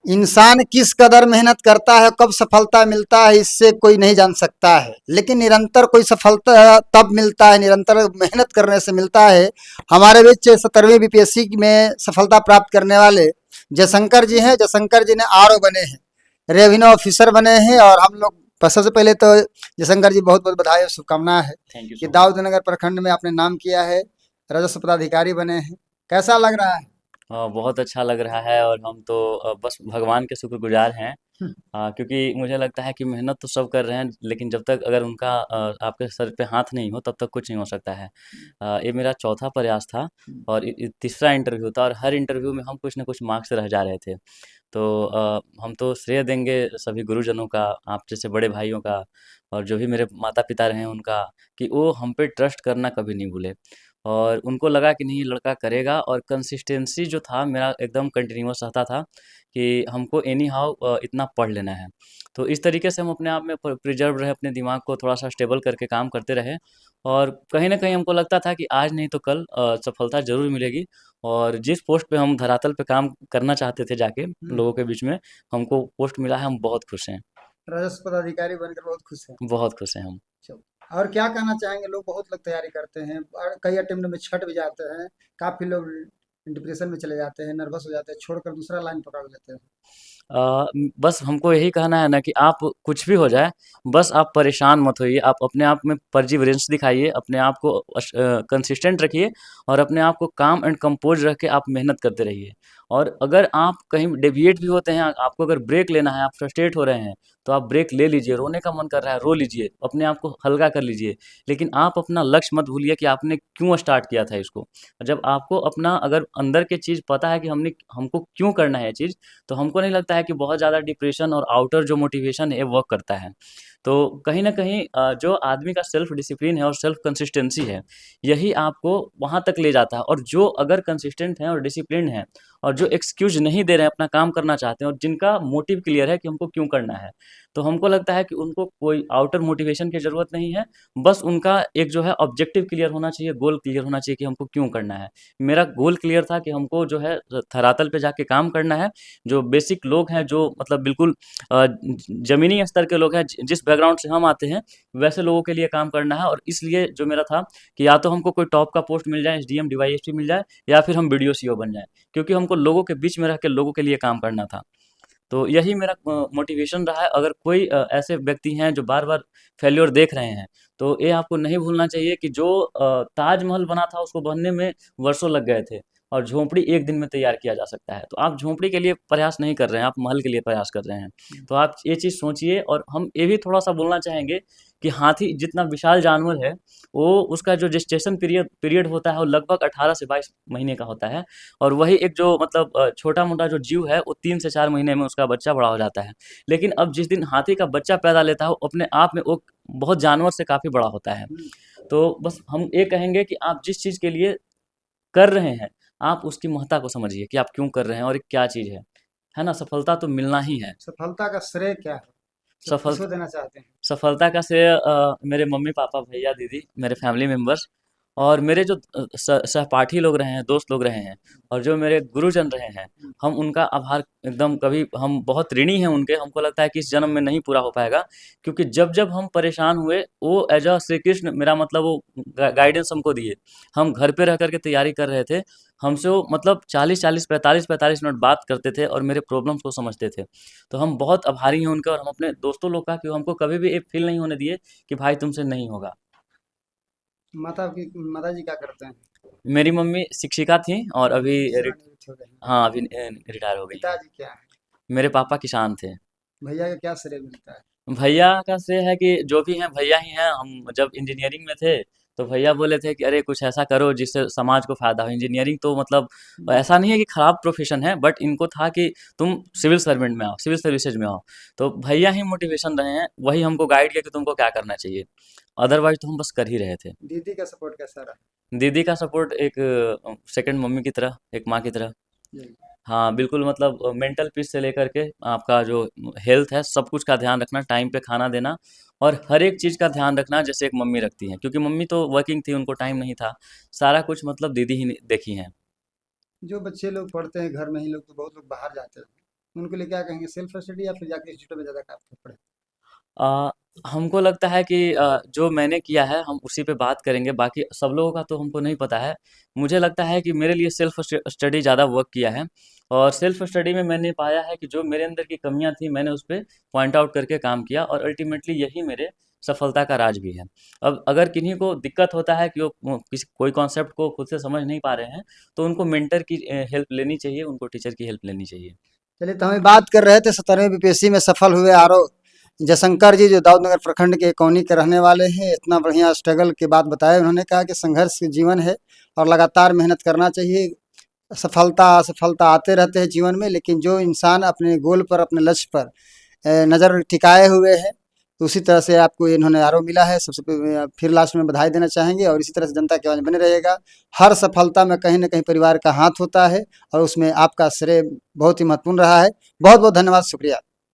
इंसान किस कदर मेहनत करता है, कब सफलता मिलता है, इससे कोई नहीं जान सकता है। लेकिन निरंतर कोई सफलता तब मिलता है, निरंतर मेहनत करने से मिलता है। हमारे बीच 17वीं बीपीएससी में सफलता प्राप्त करने वाले जयशंकर जी हैं। जयशंकर जी ने आरओ बने हैं, रेवेन्यू ऑफिसर बने हैं। और हम लोग सबसे पहले तो जयशंकर जी बहुत बहुत बधाई और शुभकामनाएं हैं थैंक यू कि सो मच। दाऊदनगर प्रखंड में आपने नाम किया है, राजस्व पदाधिकारी बने हैं। कैसा लग रहा है? बहुत अच्छा लग रहा है और हम तो बस भगवान के शुक्रगुजार हैं। क्योंकि मुझे लगता है कि मेहनत तो सब कर रहे हैं, लेकिन जब तक अगर उनका आपके सर पे हाथ नहीं हो तब तक कुछ नहीं हो सकता है। ये मेरा चौथा प्रयास था और तीसरा इंटरव्यू था, और हर इंटरव्यू में हम कुछ ना कुछ मार्क्स से रह जा रहे थे। तो हम तो श्रेय देंगे सभी गुरुजनों का, आप जैसे बड़े भाइयों का, और जो भी मेरे माता पिता रहे हैं उनका, कि वो हम पे ट्रस्ट करना कभी नहीं भूले। और उनको लगा कि नहीं, ये लड़का करेगा। और कंसिस्टेंसी जो था मेरा एकदम कंटिन्यूअस रहता था कि हमको एनी हाउ इतना पढ़ लेना है। तो इस तरीके से हम अपने आप में प्रिजर्व रहे, अपने दिमाग को थोड़ा सा स्टेबल करके काम करते रहे। और कहीं ना कहीं हमको लगता था कि आज नहीं तो कल सफलता जरूर मिलेगी। और जिस पोस्ट पे हम धरातल पे काम करना चाहते थे जाके लोगों के बीच में, हमको पोस्ट मिला है, हम बहुत खुश हैं। राजस्व पदाधिकारी बनकर बहुत खुश हैं। बहुत खुश हैं हम। चलो, और क्या कहना चाहेंगे? लोग बहुत लोग तैयारी करते हैं और कई अटेम्प्ट में छट भी जाते हैं। काफी लोग डिप्रेशन में चले जाते हैं, नर्वस हो जाते हैं, छोड़कर दूसरा लाइन पकड़ लेते हैं। बस हमको यही कहना है ना कि आप कुछ भी हो जाए, बस आप परेशान मत होइए, आप अपने आप में परसिवरेंस दिखाइए, अपने आप को कंसिस्टेंट रखिए, और अपने आप को काम एंड कंपोज रख के आप मेहनत करते रहिए। और अगर आप कहीं डेविएट भी होते हैं, आपको अगर ब्रेक लेना है, आप फ्रस्ट्रेट हो रहे हैं, तो आप ब्रेक ले लीजिए। रोने का मन कर रहा है, रो लीजिए, अपने आप को हल्का कर लीजिए। लेकिन आप अपना लक्ष्य मत भूलिए कि आपने क्यों स्टार्ट किया था इसको। जब आपको अपना अगर अंदर की चीज़ पता है कि हमको क्यों करना है ये चीज़, तो हमको नहीं लगता है कि बहुत ज़्यादा डिप्रेशन और आउटर जो मोटिवेशन है वर्क करता है। तो कहीं न कहीं जो आदमी का सेल्फ डिसिप्लिन है और सेल्फ कंसिस्टेंसी है, यही आपको वहाँ तक ले जाता है। और जो अगर कंसिस्टेंट हैं और डिसिप्लिन्ड हैं, और जो एक्सक्यूज़ नहीं दे रहे हैं, अपना काम करना चाहते हैं, और जिनका मोटिव क्लियर है कि हमको क्यों करना है, तो हमको लगता है कि उनको कोई आउटर मोटिवेशन की ज़रूरत नहीं है। बस उनका एक जो है ऑब्जेक्टिव क्लियर होना चाहिए, गोल क्लियर होना चाहिए कि हमको क्यों करना है। मेरा गोल क्लियर था कि हमको जो है धरातल पे जाके काम करना है। जो बेसिक लोग हैं, जो मतलब बिल्कुल ज़मीनी स्तर के लोग हैं, जिस बैकग्राउंड से हम आते हैं, वैसे लोगों के लिए काम करना है। और इसलिए जो मेरा था कि या तो हमको कोई टॉप का पोस्ट मिल जाए, एसडीएम, डीवाईएसपी मिल जाए, या फिर हम बीडीओ सीओ बन जाएँ। क्योंकि हमको लोगों के बीच में रह के लोगों के लिए काम करना था। तो यही मेरा मोटिवेशन रहा है। अगर कोई ऐसे व्यक्ति हैं जो बार-बार फेल्योर देख रहे हैं, तो ये आपको नहीं भूलना चाहिए कि जो ताजमहल बना था उसको बनने में वर्षों लग गए थे, और झोंपड़ी एक दिन में तैयार किया जा सकता है। तो आप झोंपड़ी के लिए प्रयास नहीं कर रहे हैं, आप महल के लिए प्रयास कर रहे हैं। तो आप ये चीज़ सोचिए। और हम ये भी थोड़ा-सा बोलना चाहेंगे कि हाथी जितना विशाल जानवर है, वो उसका जो जेस्टेशन पीरियड पीरियड होता है वो लगभग 18 से 22 महीने का होता है। और वही एक जो मतलब छोटा-मोटा जो जीव है, वो 3 से 4 महीने में उसका बच्चा बड़ा हो जाता है। लेकिन अब जिस दिन हाथी का बच्चा पैदा लेता है, वो अपने आप में वो बहुत जानवर से काफ़ी बड़ा होता है। तो बस हम ये कहेंगे कि आप जिस चीज़ के लिए कर रहे हैं, आप उसकी महत्ता को समझिए कि आप क्यों कर रहे हैं और ये क्या चीज़ है। है ना? सफलता तो मिलना ही है। सफलता का श्रेय क्या है? सब सफल किसको देना चाहते हैं? सफलता का श्रेय मेरे मम्मी-पापा, भैया-दीदी, मेरे फैमिली मेंबर्स, और मेरे जो सहपाठी लोग रहे हैं, दोस्त लोग रहे हैं, और जो मेरे गुरुजन रहे हैं, हम उनका आभार एकदम कभी हम बहुत ऋणी हैं उनके। हमको लगता है कि इस जन्म में नहीं पूरा हो पाएगा, क्योंकि जब-जब हम परेशान हुए, वो एज़ अ श्री कृष्ण, मेरा मतलब वो गाइडेंस हमको दिए। हम घर पे रह कर के तैयारी कर रहे थे, हमसे वो मतलब 40-40, 45-45 मिनट बात करते थे और मेरे प्रॉब्लम्स को समझते थे। तो हम बहुत आभारी हैं उनके, और हम अपने दोस्तों लोग का, कि वो हमको कभी भी ये फ़ील नहीं होने दिए कि भाई तुमसे नहीं होगा। माता जी क्या करते हैं? मेरी मम्मी शिक्षिका थीं, और अभी रिट सेवानिवृत्त हो गए हैं। हाँ, अभी रिटायर हो गई हैं। पिताजी क्या है? मेरे पापा किसान थे। भैया का क्या श्रेय मिलता है? भैया का श्रेय है कि जो भी हैं भैया ही हैं। हम जब इंजीनियरिंग में थे, तो भैया बोले थे कि अरे कुछ ऐसा करो जिससे समाज को फ़ायदा हो। इंजीनियरिंग तो मतलब ऐसा नहीं है कि ख़राब प्रोफ़ेशन है, बट इनको था कि तुम सिविल सर्वेंट में आओ, सिविल सर्विसेज में आओ। तो भैया ही मोटिवेशन रहे हैं, वही हमको गाइड किया कि तुमको क्या करना चाहिए। अदरवाइज़ तो हम बस कर ही रहे थे। दीदी का सपोर्ट कैसा रहा? दीदी का सपोर्ट एक सेकंड मम्मी की तरह, एक माँ की तरह। यही। हाँ, बिल्कुल, मतलब मेंटल पीस से लेकर के आपका जो हेल्थ है, सब कुछ का ध्यान रखना, टाइम पे खाना देना, और हर एक चीज़ का ध्यान रखना जैसे एक मम्मी रखती हैं। क्योंकि मम्मी तो वर्किंग थी, उनको टाइम नहीं था। सारा कुछ मतलब दीदी ही देखी हैं। जो बच्चे लोग पढ़ते हैं घर में ही लोग तो बहुत लोग बाहर जाते हैं। उनके लिए क्या कहेंगे, सेल्फ स्टडी या फिर जाके इंस्टीट्यूट में ज़्यादा काम पड़े? अ, हमको लगता है कि जो मैंने किया है हम उसी पे बात करेंगे, बाकी सब लोगों का तो हमको नहीं पता है। मुझे लगता है कि मेरे लिए सेल्फ स्टडी ज़्यादा वर्क किया है, और सेल्फ स्टडी में मैंने पाया है कि जो मेरे अंदर की कमियां थी मैंने उस पे पॉइंट आउट करके काम किया, और अल्टीमेटली यही मेरे सफलता का राज भी है। अब अगर किन्हीं को दिक्कत होता है कि वो किसी कोई कॉन्सेप्ट को खुद से समझ नहीं पा रहे हैं, तो उनको मेंटर की हेल्प लेनी चाहिए, उनको टीचर की हेल्प लेनी चाहिए। चलिए, तो हम बात कर रहे थे 17वीं बीपीएससी में सफल हुए आरओ जयशंकर जी, जो दाऊदनगर प्रखंड के कौनी के रहने वाले हैं। इतना बढ़िया स्ट्रगल की बात बताया उन्होंने, कहा कि संघर्ष के जीवन है और लगातार मेहनत करना चाहिए। सफलता असफलता आते रहते हैं जीवन में, लेकिन जो इंसान अपने गोल पर, अपने लक्ष्य पर नज़र टिकाए हुए है, तो उसी तरह से आपको इन्होंने आरओ मिला है। सबसे फिर लास्ट में बधाई देना चाहेंगे, और इसी तरह से जनता की आवाज़ बने रहेगा। हर सफलता में कहीं न कहीं परिवार का हाथ होता है, और उसमें आपका श्रेय बहुत ही महत्वपूर्ण रहा है। बहुत बहुत धन्यवाद, शुक्रिया।